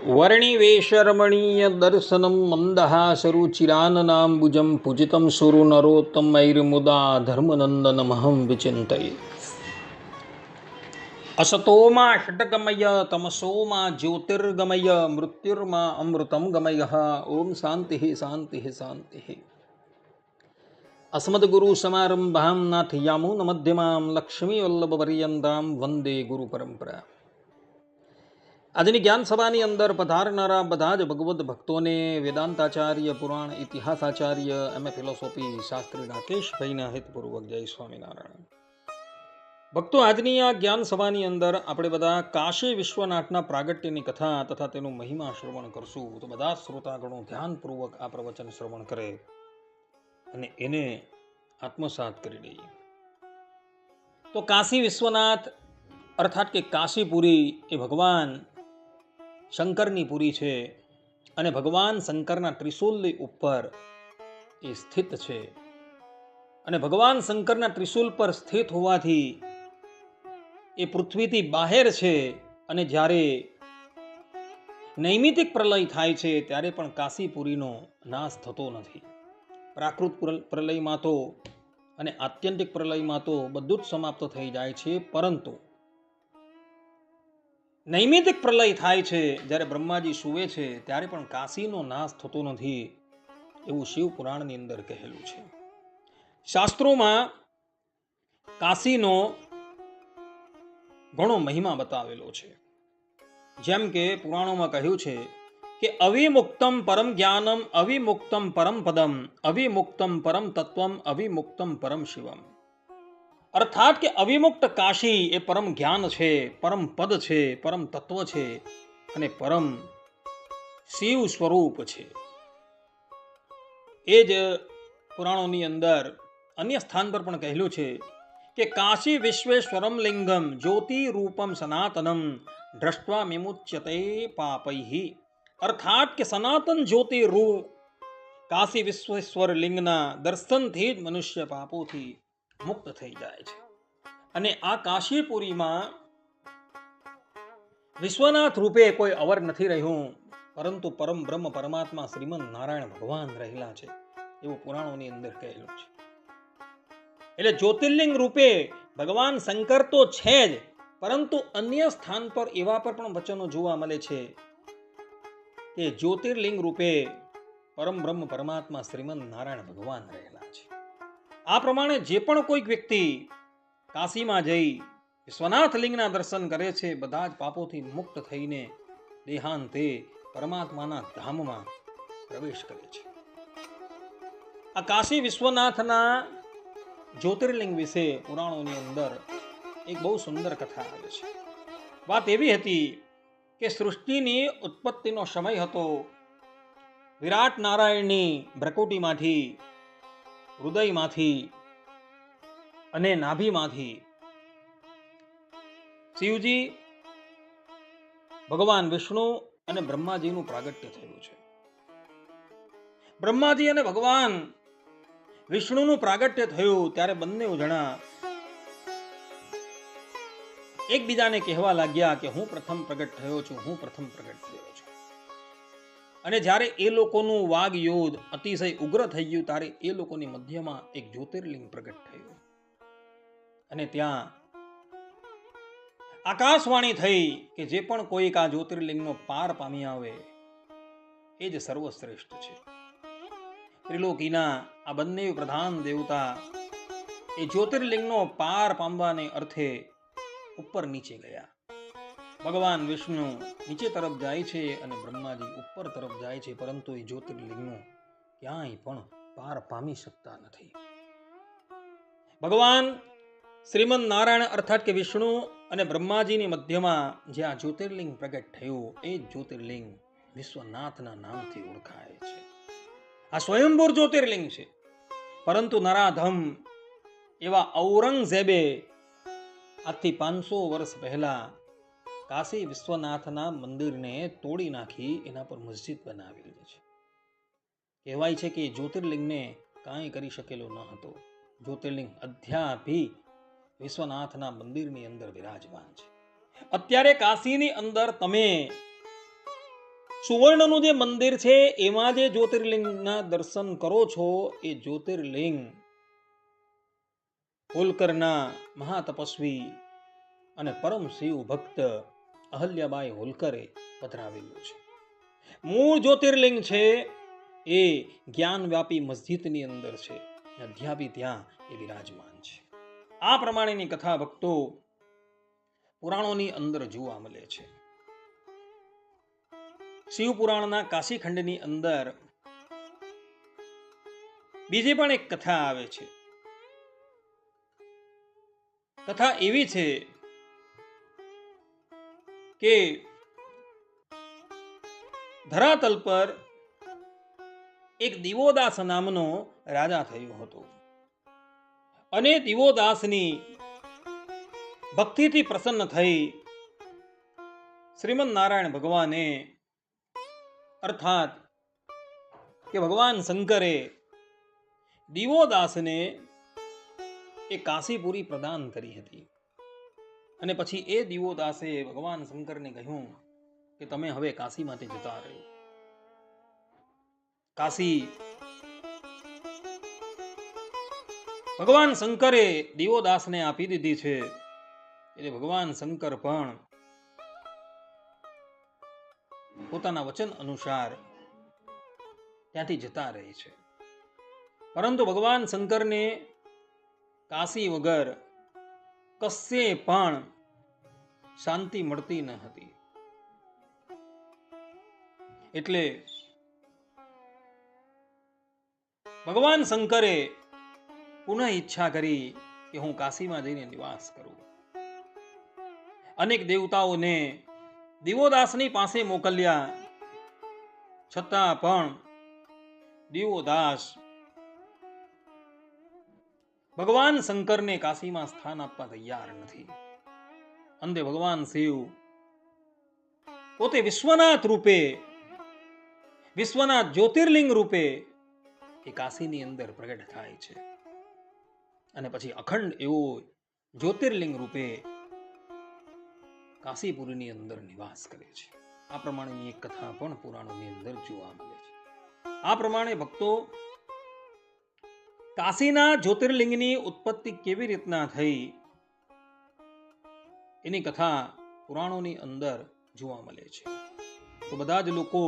વર્ણિવેશરમણીય દર્શનમ મંદહાસરુચિરાનનાંબુજં પૂજિतं સુરો નરોત્તમૈર્મુદા ધર્મનંદનમહં વિચિંતયે. અસતોમા ષટગમય તમસોમા જ્યોતિર્ગમય મૃત્યુર્મા અમૃતમ ગમય. ઓમ શાંતિ શાંતિ શાંતિ. અસ્મદ્ગુરુ સમારંભાં નાથયામૂન મધ્યમાં લક્ષ્મી વલ્લભપર્યંતાં વંદે ગુરુ પરંપરા. આજની જ્ઞાન સભાની અંદર પધારનારા બધા જ ભગવદ્ ભક્તોને વેદાંતાચાર્ય, પુરાણ ઇતિહાસાચાર્ય, એમએ ફિલોસોફી શાસ્ત્રી રાકેશભાઈના હિતપૂર્વક જય સ્વામિનારાયણ. ભક્તો, આજની આ જ્ઞાન સભાની અંદર આપણે બધા કાશી વિશ્વનાથના પ્રાગટ્યની કથા તથા તેનું મહિમા શ્રવણ કરશું. તો બધા શ્રોતાગણો ધ્યાનપૂર્વક આ પ્રવચન શ્રવણ કરે અને એને આત્મસાત કરી લઈએ. તો કાશી વિશ્વનાથ અર્થાત કે કાશીપુરી એ ભગવાન શંકરની પુરી છે અને ભગવાન શંકરના ત્રિશૂલની ઉપર એ સ્થિત છે. અને ભગવાન શંકરના ત્રિશૂલ પર સ્થિત હોવાથી એ પૃથ્વીથી બહાર છે. અને જ્યારે નૈમિતિક પ્રલય થાય છે ત્યારે પણ કાશીપુરીનો નાશ થતો નથી. પ્રાકૃત પ્રલયમાં તો અને આત્યંતિક પ્રલયમાં તો બધું જ સમાપ્ત થઈ જાય છે, પરંતુ નૈમિતિક પ્રલય થાય છે જ્યારે બ્રહ્માજી સૂવે છે ત્યારે પણ કાશીનો નાશ થતો નથી, એવું શિવ પુરાણની અંદર કહેલું છે. શાસ્ત્રોમાં કાશીનો ઘણો મહિમા બતાવેલો છે. જેમ કે પુરાણોમાં કહ્યું છે કે અવિમુક્તમ પરમ જ્ઞાનમ, અવિમુક્તમ પરમ પદમ, અવિમુક્તમ પરમ તત્વમ, અવિમુક્તમ પરમ શિવમ. અર્થાત કે અવિમુક્ત કાશી એ પરમ જ્ઞાન છે, પરમ પદ છે, પરમ તત્વ છે અને પરમ શિવ સ્વરૂપ છે. એ જ પુરાણોની અંદર અન્ય સ્થાન પર પણ કહેલું છે કે કાશી વિશ્વેશ્વરમ લિંગમ જ્યોતિ રૂપમ સનાતનમ દ્રષ્ટવા વિમુચ્યતે પાપૈ. અર્થાત કે સનાતન જ્યોતિ રૂપ કાશી વિશ્વેશ્વર લિંગના દર્શનથી જ મનુષ્ય પાપોથી મુક્ત થઈ જાય છે. અને આ કાશીપુરીમાં વિશ્વનાથ રૂપે કોઈ અવર નથી રહ્યું, પરંતુ પરમ બ્રહ્મ પરમાત્મા શ્રીમદ નારાયણ ભગવાન રહેલા છે, એવું પુરાણોની અંદર કહેલું છે. એટલે જ્યોતિર્લિંગ રૂપે ભગવાન શંકર તો છે જ, પરંતુ અન્ય સ્થાન પર એવા પર પણ વચનો જોવા મળે છે કે જ્યોતિર્લિંગ રૂપે પરમ બ્રહ્મ પરમાત્મા શ્રીમદ નારાયણ ભગવાન રહેલા છે. આ પ્રમાણે જે પણ કોઈક વ્યક્તિ કાશીમાં જઈ વિશ્વનાથ લિંગના દર્શન કરે છે, બધા જ પાપોથી મુક્ત થઈને દેહાંતે પરમાત્માના ધામમાં પ્રવેશ કરે છે. આ કાશી વિશ્વનાથના જ્યોતિર્લિંગ વિશે પુરાણોની અંદર એક બહુ સુંદર કથા આવે છે. વાત એવી હતી કે સૃષ્ટિની ઉત્પત્તિનો સમય હતો. વિરાટ નારાયણની ભ્રકુટીમાંથી, હૃદયમાંથી અને નાભીમાંથી શિવજી, ભગવાન વિષ્ણુ અને બ્રહ્માજીનું પ્રાગટ્ય થયું છે. બ્રહ્માજી અને ભગવાન વિષ્ણુનું પ્રાગટ્ય થયું ત્યારે બંને જણા એકબીજાને કહેવા લાગ્યા કે હું પ્રથમ પ્રગટ થયો છું, હું પ્રથમ પ્રગટ થયો છું. અને જ્યારે એ લોકોનું વાગ યુદ્ધ અતિશય ઉગ્ર થઈ ગયું ત્યારે એ લોકોની મધ્યમાં એક જ્યોતિર્લિંગ પ્રગટ થયું. અને ત્યાં આકાશવાણી થઈ કે જે પણ કોઈક આ જ્યોતિર્લિંગનો પાર પામી આવે એ જ સર્વશ્રેષ્ઠ છે. ત્રિલોકીના આ બંને પ્રધાન દેવતા એ જ્યોતિર્લિંગનો પાર પામવાને અર્થે ઉપર નીચે ગયા. ભગવાન વિષ્ણુ નીચે તરફ જાય છે અને બ્રહ્માજી ઉપર તરફ જાય છે, પરંતુ એ જ્યોતિર્લિંગનો ક્યાંય પણ પાર પામી શકતા નથી. ભગવાન શ્રીમદ નારાયણ અર્થાત કે વિષ્ણુ અને બ્રહ્માજીની મધ્યમાં જે આ જ્યોતિર્લિંગ પ્રગટ થયું એ જ્યોતિર્લિંગ વિશ્વનાથના નામથી ઓળખાય છે. આ સ્વયંભૂ જ્યોતિર્લિંગ છે, પરંતુ નરાધમ એવા ઔરંગઝેબે આજથી 500 વર્ષ પહેલા કાશી વિશ્વનાથના મંદિરને તોડી નાખી એના પર મસ્જિદ બનાવી લીધી છે. કહેવાય છે કે જ્યોતિર્લિંગને કાંઈ કરી શકેલો ન હતો. જ્યોતિર્લિંગ અધ્યાપી વિશ્વનાથના મંદિરની અંદર વિરાજમાન છે. અત્યારે કાશીની અંદર તમે સુવર્ણનું જે મંદિર છે એમાં જે જ્યોતિર્લિંગના દર્શન કરો છો એ જ્યોતિર્લિંગ હોલકરના મહાતપસ્વી અને પરમ શિવ ભક્ત અહલ્યાબાઈ હોલકરે પધરાવેલું છે. મૂળ જ્યોતિર્લિંગ છે એ જ્ઞાનવ્યાપી મસ્જિદની અંદર છે. અધ્યાપી ત્યાં એ વિરાજમાન છે. આ પ્રમાણેની કથા ભક્તો પુરાણોની અંદર જોવા મળે છે. શિવ પુરાણના કાશીખંડની અંદર બીજી પણ એક કથા આવે છે. કથા એવી છે કે ધરાતલ પર એક દિવોદાસ નામનો રાજા થયો હતો અને દિવોદાસની ભક્તિથી પ્રસન્ન થઈ શ્રીમદ નારાયણ ભગવાને અર્થાત કે ભગવાન શંકરે દિવોદાસને એ કાશીપુરી પ્રદાન કરી હતી. અને પછી એ દિવોદાસે ભગવાન શંકરને કહ્યું કે તમે હવે કાશીમાંથી જતા રહો. કાશી ભગવાન શંકરે દિવોદાસને આપી દીધી છે. એટલે ભગવાન શંકર પણ પોતાના વચન અનુસાર ત્યાંથી જતા રહે છે. પરંતુ ભગવાન શંકરને કાશી વગર કશે પણ શાંતિ મળતી ન હતી. એટલે ભગવાન શંકરે પુનઃ ઈચ્છા કરી કે હું કાશીમાં જઈને નિવાસ કરું. અનેક દેવતાઓને દિવોદાસની પાસે મોકલ્યા, છતાં પણ દિવોદાસ ભગવાન શંકરને કાશીમાં સ્થાન આપવા તૈયાર નથી. અંતે ભગવાન શિવ પોતે વિશ્વનાથ રૂપે, વિશ્વનાથ જ્યોતિર્લિંગ રૂપે એ કાશીની અંદર પ્રગટ થાય છે અને પછી અખંડ એવો જ્યોતિર્લિંગ રૂપે કાશીપુરીની અંદર નિવાસ કરે છે. આ પ્રમાણેની એક કથા પણ પુરાણોની અંદર જોવા મળે છે. આ પ્રમાણે ભક્તો કાશીના જ્યોતિર્લિંગની ઉત્પત્તિ કેવી રીતના થઈ એની કથા પુરાણોની અંદર જોવા મળે છે. તો બધા જ લોકો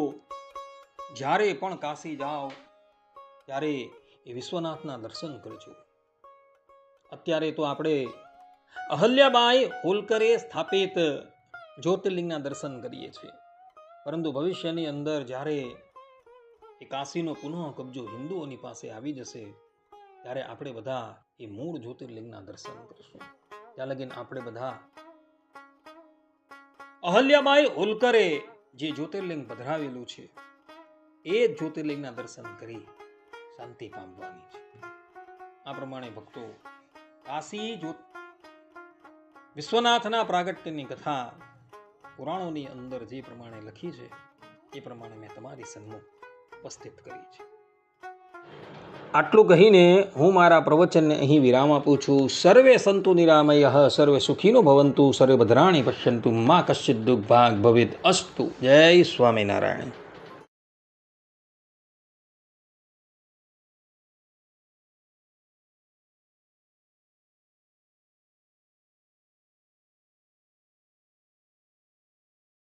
જ્યારે પણ કાશી જાઓ ત્યારે એ વિશ્વનાથના દર્શન કરજો. અત્યારે તો આપણે અહલ્યાબાઈ હોલકરે સ્થાપિત જ્યોતિર્લિંગના દર્શન કરીએ છીએ, પરંતુ ભવિષ્યની અંદર જ્યારે એ કાશીનો પુનઃ કબજો હિન્દુઓની પાસે આવી જશે ત્યારે આપણે બધા એ મૂળ જ્યોતિર્લિંગના દર્શન કરશું. ત્યાં લગીને આપણે બધા અહલ્યાબાઈ હોલકરે જે જ્યોતિર્લિંગ પધરાવેલું છે એ જ્યોતિર્લિંગના દર્શન કરી શાંતિ પામવાની છે. આ પ્રમાણે ભક્તો કાશી વિશ્વનાથના પ્રાગટ્યની કથા પુરાણોની અંદર જે પ્રમાણે લખી છે એ પ્રમાણે મેં તમારી સન્મુખ ઉપસ્થિત કરી છે. આટલું કહીને હું મારા પ્રવચનને અહીં વિરામ આપું છું. સર્વે સંતુ નિરામયઃ, સર્વે સુખીનો ભવંતુ, સર્વે ભદ્રાણી પશ્યંતુ, મા કશ્ચિદ દુઃખ ભાગ ભવેદ અસ્તુ. જય સ્વામિનારાયણ.